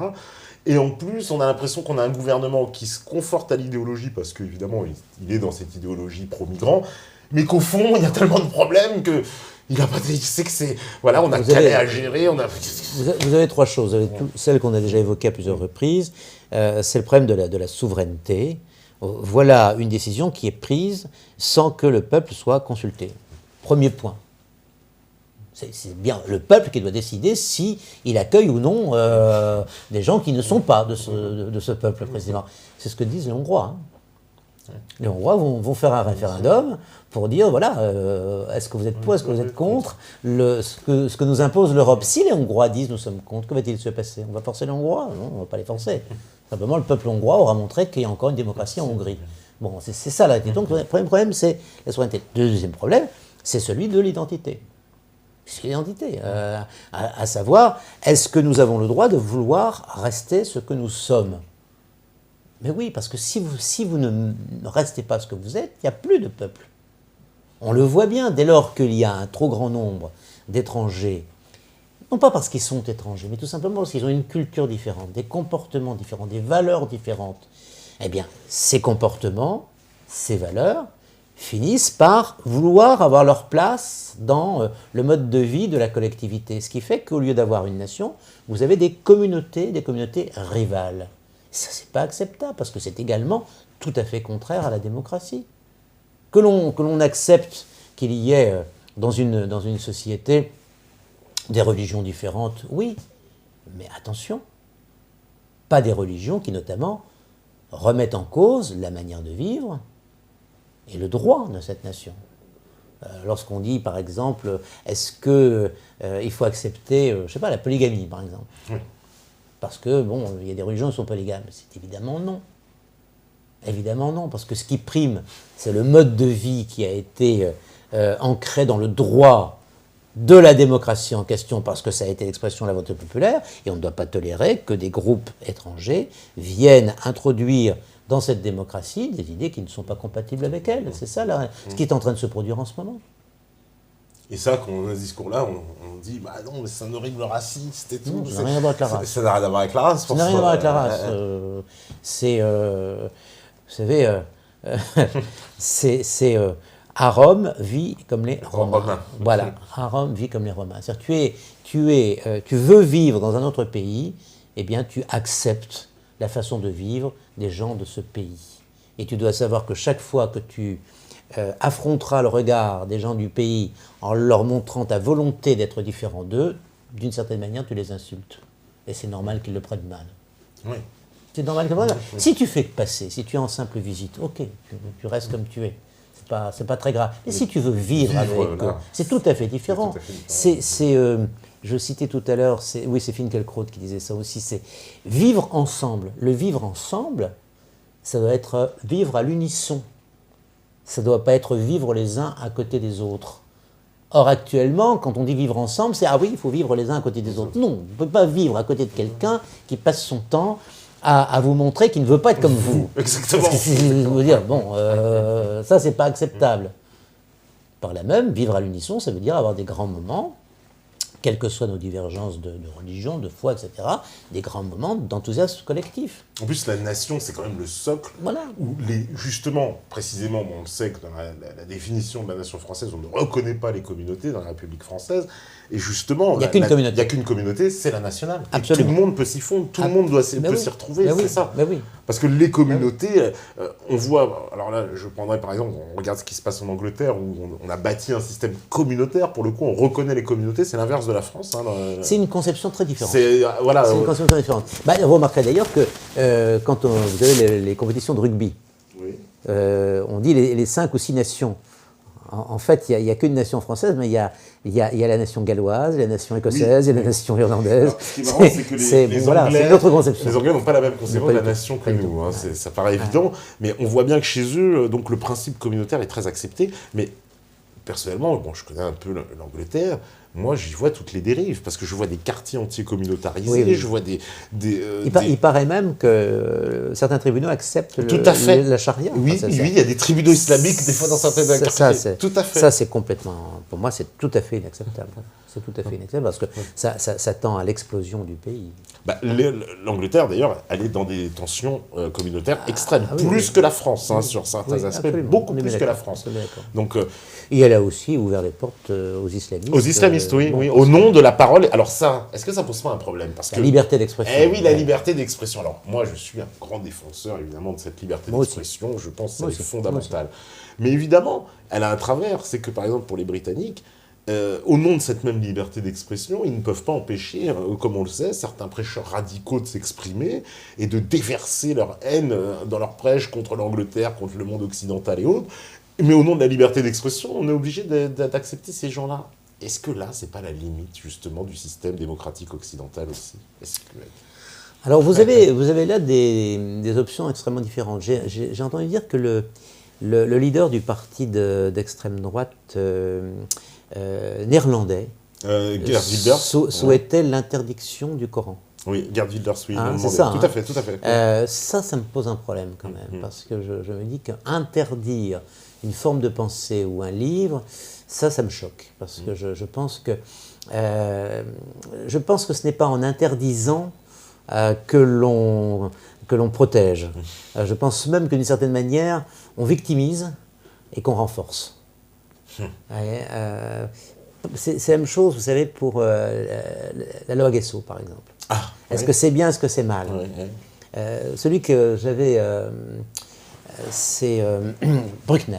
Et en plus, on a l'impression qu'on a un gouvernement qui se conforte à l'idéologie, parce qu'évidemment, il est dans cette idéologie pro-migrants, mais qu'au fond, il y a tellement de problèmes que... Il sait que c'est... Voilà, on a Calais à gérer, Vous avez trois choses. Vous avez celle qu'on a déjà évoquée à plusieurs reprises. C'est le problème de la souveraineté. Voilà une décision qui est prise sans que le peuple soit consulté. Premier point. C'est bien le peuple qui doit décider si il accueille ou non des gens qui ne sont pas de ce peuple, précisément. C'est ce que disent les Hongrois. Les Hongrois vont faire un référendum pour dire, voilà, est-ce que vous êtes pour, est-ce que vous êtes contre ce que nous impose l'Europe. Si les Hongrois disent, nous sommes contre, que va-t-il se passer? On va forcer les Hongrois? Non, on ne va pas les forcer. Simplement, le peuple hongrois aura montré qu'il y a encore une démocratie en Hongrie. Bon, c'est ça la réalité. Donc, le premier problème, c'est la souveraineté. Le deuxième problème, c'est celui de l'identité. C'est l'identité. À savoir, est-ce que nous avons le droit de vouloir rester ce que nous sommes? Mais oui, parce que si vous ne restez pas ce que vous êtes, il n'y a plus de peuple. On le voit bien, dès lors qu'il y a un trop grand nombre d'étrangers, non pas parce qu'ils sont étrangers, mais tout simplement parce qu'ils ont une culture différente, des comportements différents, des valeurs différentes. Eh bien, ces comportements, ces valeurs, finissent par vouloir avoir leur place dans le mode de vie de la collectivité. Ce qui fait qu'au lieu d'avoir une nation, vous avez des communautés rivales. Ça, c'est pas acceptable, parce que c'est également tout à fait contraire à la démocratie. Que l'on accepte qu'il y ait dans une société des religions différentes, oui, mais attention, pas des religions qui notamment remettent en cause la manière de vivre et le droit de cette nation. Lorsqu'on dit, par exemple, est-ce qu'il faut accepter, je sais pas, la polygamie, par exemple, oui. Parce que, bon, il y a des religions qui sont polygames. C'est évidemment non. Évidemment non, parce que ce qui prime, c'est le mode de vie qui a été ancré dans le droit de la démocratie en question, parce que ça a été l'expression de la volonté populaire, et on ne doit pas tolérer que des groupes étrangers viennent introduire dans cette démocratie des idées qui ne sont pas compatibles avec elle. C'est ça ce qui est en train de se produire en ce moment. Et ça, quand on a ce discours-là, on dit bah non, mais c'est un horrible raciste et tout. Non, ça n'a rien à voir avec la race. Ça n'a rien à voir avec la race. Ça n'a rien à voir avec la race. Vous savez, à Rome, vit comme les Romains. Voilà, à Rome, vit comme les Romains. C'est-à-dire, tu veux vivre dans un autre pays, eh bien, tu acceptes la façon de vivre des gens de ce pays. Et tu dois savoir que chaque fois que tu affronteras le regard des gens du pays en leur montrant ta volonté d'être différent d'eux, d'une certaine manière, tu les insultes. Et c'est normal qu'ils le prennent mal. Oui. C'est normal qu'ils le prennent mal. Oui. Si tu fais que passer, si tu es en simple visite, ok, tu restes comme tu es. C'est pas très grave. Mais si tu veux vivre avec eux, c'est tout à fait différent. Je citais tout à l'heure, c'est Finkielkraut qui disait ça aussi, c'est vivre ensemble. Le vivre ensemble, ça doit être vivre à l'unisson. Ça ne doit pas être vivre les uns à côté des autres. Or, actuellement, quand on dit vivre ensemble, c'est « ah oui, il faut vivre les uns à côté des autres ». Non, on ne peut pas vivre à côté de quelqu'un qui passe son temps à vous montrer qu'il ne veut pas être comme vous. Exactement. Je veux dire, bon, ça, c'est pas acceptable. Par là même, vivre à l'unisson, ça veut dire avoir des grands moments, quelles que soient nos divergences de religion, de foi, etc., des grands moments d'enthousiasme collectif. En plus, la nation, c'est quand même le socle où, justement, précisément, on le sait que dans la définition de la nation française, on ne reconnaît pas les communautés dans la République française. Et justement, il n'y a qu'une communauté, c'est la nationale. Absolument. Et tout le monde peut s'y fondre, tout le monde peut s'y retrouver, c'est ça. Oui. Parce que les communautés, on voit, alors là, je prendrais par exemple, on regarde ce qui se passe en Angleterre, où on a bâti un système communautaire, pour le coup, on reconnaît les communautés, c'est l'inverse de la France. C'est une conception très différente. C'est une conception très différente. Vous remarquerez d'ailleurs que quand vous avez les compétitions de rugby, oui. On dit les 5 ou 6 nations. En fait, il n'y a qu'une nation française, mais il y a la nation galloise, la nation écossaise, et la nation irlandaise. Alors, ce qui est marrant, c'est que les Anglais, c'est une autre conception. Les Anglais n'ont pas la même conception de la nation que nous. Ça paraît évident, mais on voit bien que chez eux, donc le principe communautaire est très accepté. Mais personnellement, je connais un peu l'Angleterre. Moi, j'y vois toutes les dérives, parce que je vois des quartiers entiers communautarisés, je vois il paraît même que certains tribunaux acceptent la charia. Oui, il y a des tribunaux islamiques, des fois, dans certains quartiers. Tout à fait. Ça, c'est complètement... Pour moi, c'est tout à fait inacceptable. C'est tout à fait inacceptable, parce que ça tend à l'explosion du pays. L'Angleterre, d'ailleurs, elle est dans des tensions communautaires extrêmes, plus que la France, sur certains aspects, beaucoup plus que la France. Donc, et elle a aussi ouvert les portes aux islamistes. Aux islamistes, oui, au nom de la parole. Alors ça, est-ce que ça pose pas un problème? Parce que la liberté d'expression. Oui, la liberté d'expression. Alors moi, je suis un grand défenseur, évidemment, de cette liberté d'expression. Je pense que c'est fondamental. Mais évidemment, elle a un travers. C'est que, par exemple, pour les Britanniques, au nom de cette même liberté d'expression, ils ne peuvent pas empêcher, comme on le sait, certains prêcheurs radicaux de s'exprimer et de déverser leur haine dans leurs prêches contre l'Angleterre, contre le monde occidental et autres. Mais au nom de la liberté d'expression, on est obligé d'accepter ces gens-là. Est-ce que là, c'est pas la limite, justement, du système démocratique occidental aussi? Alors, vous avez là des options extrêmement différentes. J'ai entendu dire que le leader du parti d'extrême droite néerlandais souhaitait l'interdiction du Coran. Oui, Geert Wilders, oui. C'est ça. Tout à fait. Ça me pose un problème quand même, parce que je me dis qu'interdire une forme de pensée ou un livre, ça me choque, parce que je pense que ce n'est pas en interdisant que l'on protège. Je pense même que d'une certaine manière, on victimise et qu'on renforce. Ouais, c'est la même chose, vous savez, pour la loi Guesso, par exemple. Ah, est-ce que c'est bien, est-ce que c'est mal? Celui que j'avais, c'est Bruckner.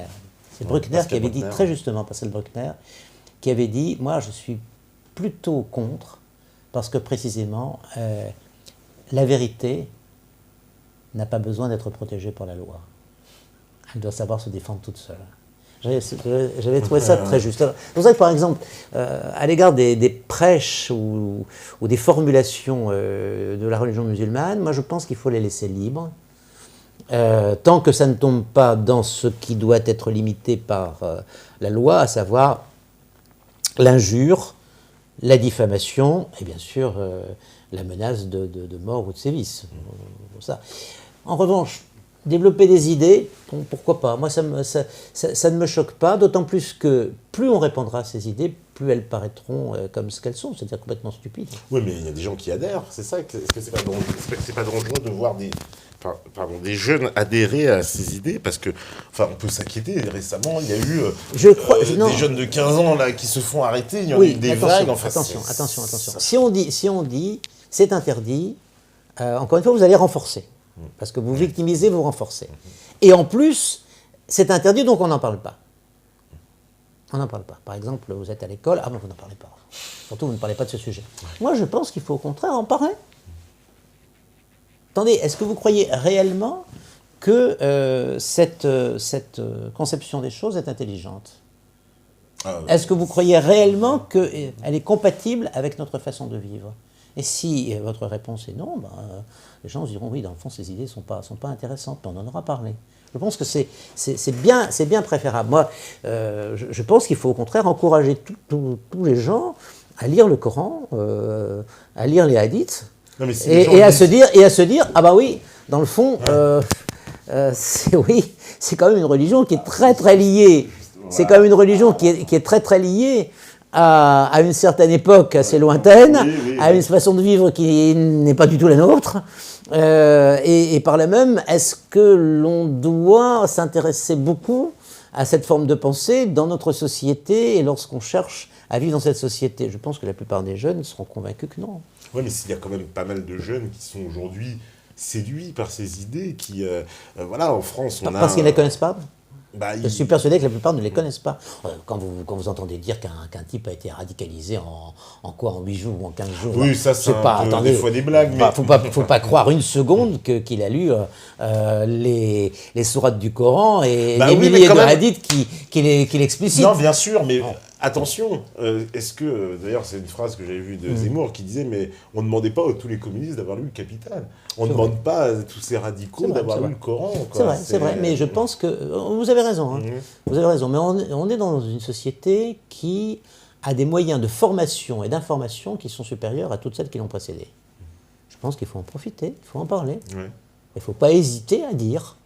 C'est Bruckner qui avait dit, très justement, Pascal Bruckner, qui avait dit, moi je suis plutôt contre, parce que précisément, la vérité n'a pas besoin d'être protégée par la loi. Elle doit savoir se défendre toute seule. J'avais trouvé ça très juste. C'est pour ça que, par exemple, à l'égard des prêches ou des formulations de la religion musulmane, moi je pense qu'il faut les laisser libres, tant que ça ne tombe pas dans ce qui doit être limité par la loi, à savoir l'injure, la diffamation et bien sûr la menace de mort ou de sévices. Ça. En revanche, développer des idées, bon, pourquoi pas? Moi, ça ne me choque pas, d'autant plus que plus on répandra ces idées, plus elles paraîtront comme ce qu'elles sont, c'est-à-dire complètement stupides. Oui, mais il y a des gens qui adhèrent, c'est ça. Est-ce que c'est pas dangereux de voir des jeunes adhérer à ces idées? Parce que, enfin, on peut s'inquiéter. Récemment, il y a eu des jeunes de 15 ans là, qui se font arrêter. Il y en a eu des vagues. Enfin, attention. Si on dit c'est interdit, encore une fois, vous allez renforcer. Parce que vous victimisez, vous renforcez. Et en plus, c'est interdit, donc on n'en parle pas. On n'en parle pas. Par exemple, vous êtes à l'école, mais vous n'en parlez pas. Surtout, vous ne parlez pas de ce sujet. Moi, je pense qu'il faut au contraire en parler. Attendez, est-ce que vous croyez réellement que cette conception des choses est intelligente? Est-ce que vous croyez réellement qu'elle est compatible avec notre façon de vivre? Et si votre réponse est non, les gens se diront oui, dans le fond, ces idées ne sont pas intéressantes, mais on en aura parlé. Je pense que c'est bien préférable. Moi, je pense qu'il faut au contraire encourager tous les gens à lire le Coran, à lire les hadiths, et à se dire ah bah oui, dans le fond, c'est quand même une religion qui est très très liée. C'est quand même une religion qui est très très liée à une certaine époque assez lointaine, à une façon de vivre qui n'est pas du tout la nôtre. Et par là même, est-ce que l'on doit s'intéresser beaucoup à cette forme de pensée dans notre société et lorsqu'on cherche à vivre dans cette société? Je pense que la plupart des jeunes seront convaincus que non. Oui, mais s'il y a quand même pas mal de jeunes qui sont aujourd'hui séduits par ces idées, qui, voilà, en France, Parce qu'ils ne les connaissent pas. Je suis persuadé que la plupart ne les connaissent pas. Quand vous entendez dire qu'un type a été radicalisé en 8 jours ou en 15 jours. Oui, ça c'est des fois des blagues. Mais faut pas croire une seconde qu'il a lu les sourates du Coran et les milliers de hadiths qui l'explicitent. Non, bien sûr, mais attention. Est-ce que, d'ailleurs, c'est une phrase que j'avais vue de Zemmour qui disait, mais on ne demandait pas à tous les communistes d'avoir lu le Capital. On ne demande pas à tous ces radicaux d'avoir lu le Coran. C'est vrai, mais je pense que vous avez raison. Vous avez raison, mais on est dans une société qui a des moyens de formation et d'information qui sont supérieurs à toutes celles qui l'ont précédée. Je pense qu'il faut en profiter, il faut en parler. Il ne faut pas hésiter à dire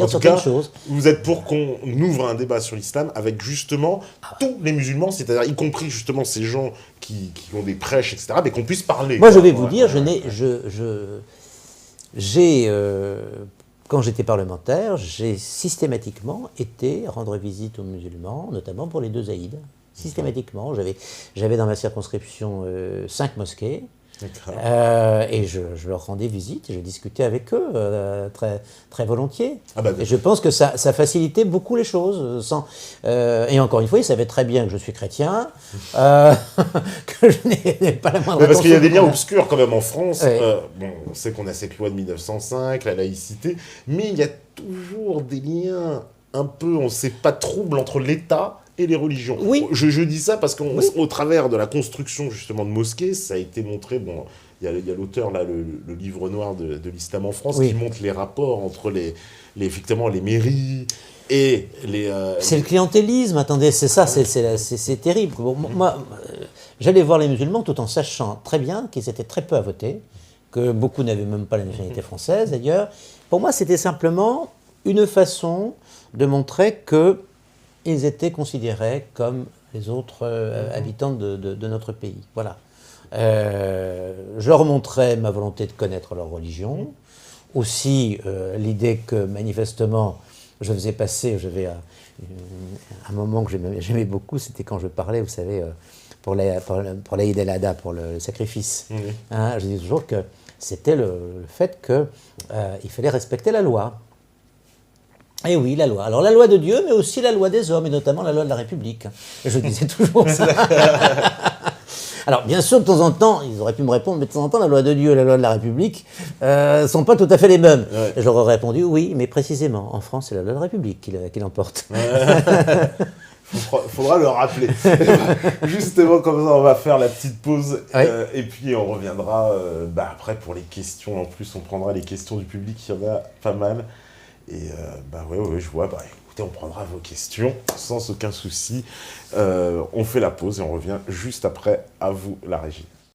certaines choses. Vous êtes pour qu'on ouvre un débat sur l'islam avec justement tous les musulmans, c'est-à-dire y compris justement ces gens qui ont des prêches, etc., mais qu'on puisse parler. Moi, je vais vous dire, quand j'étais parlementaire, j'ai systématiquement été rendre visite aux musulmans, notamment pour les 2 Aïds. Systématiquement, j'avais dans ma circonscription 5 mosquées. Et je leur rendais visite et je discutais avec eux très, très volontiers. Et je pense que ça facilitait beaucoup les choses. Et encore une fois, ils savaient très bien que je suis chrétien, que je n'ai pas la moindre... Parce qu'il y a des liens obscurs quand même en France. On sait qu'on a cette loi de 1905, la laïcité, mais il y a toujours des liens un peu, on ne sait pas, troubles entre l'État et les religions. Je dis ça parce qu'au travers de la construction justement de mosquées, ça a été montré, il y a l'auteur là, le livre noir de l'islam en France, qui montre les rapports entre effectivement les mairies et les... C'est le clientélisme, attendez, c'est ça, c'est terrible. Moi, j'allais voir les musulmans tout en sachant très bien qu'ils étaient très peu à voter, que beaucoup n'avaient même pas la nationalité française d'ailleurs. Pour moi, c'était simplement une façon de montrer qu'ils étaient considérés comme les autres habitants de notre pays. Voilà. Je leur montrais ma volonté de connaître leur religion, aussi l'idée que manifestement je faisais passer, un moment que j'aimais beaucoup, c'était quand je parlais, vous savez, pour l'Aïd el-Adha, pour le sacrifice. Oui. Hein, je dis toujours que c'était le fait qu'il fallait respecter la loi. Et oui, la loi. Alors la loi de Dieu, mais aussi la loi des hommes, et notamment la loi de la République. Et je disais toujours ça. Alors bien sûr, de temps en temps, ils auraient pu me répondre, mais de temps en temps, la loi de Dieu et la loi de la République ne sont pas tout à fait les mêmes. Ouais. Et j'aurais répondu, oui, mais précisément, en France, c'est la loi de la République qui l'emporte. Faudra le rappeler. Justement, comme ça, on va faire la petite pause. Oui. Et puis, on reviendra après pour les questions. En plus, on prendra les questions du public, il y en a pas mal. Et ouais, je vois. Écoutez, on prendra vos questions sans aucun souci. On fait la pause et on revient juste après. À vous, la régie.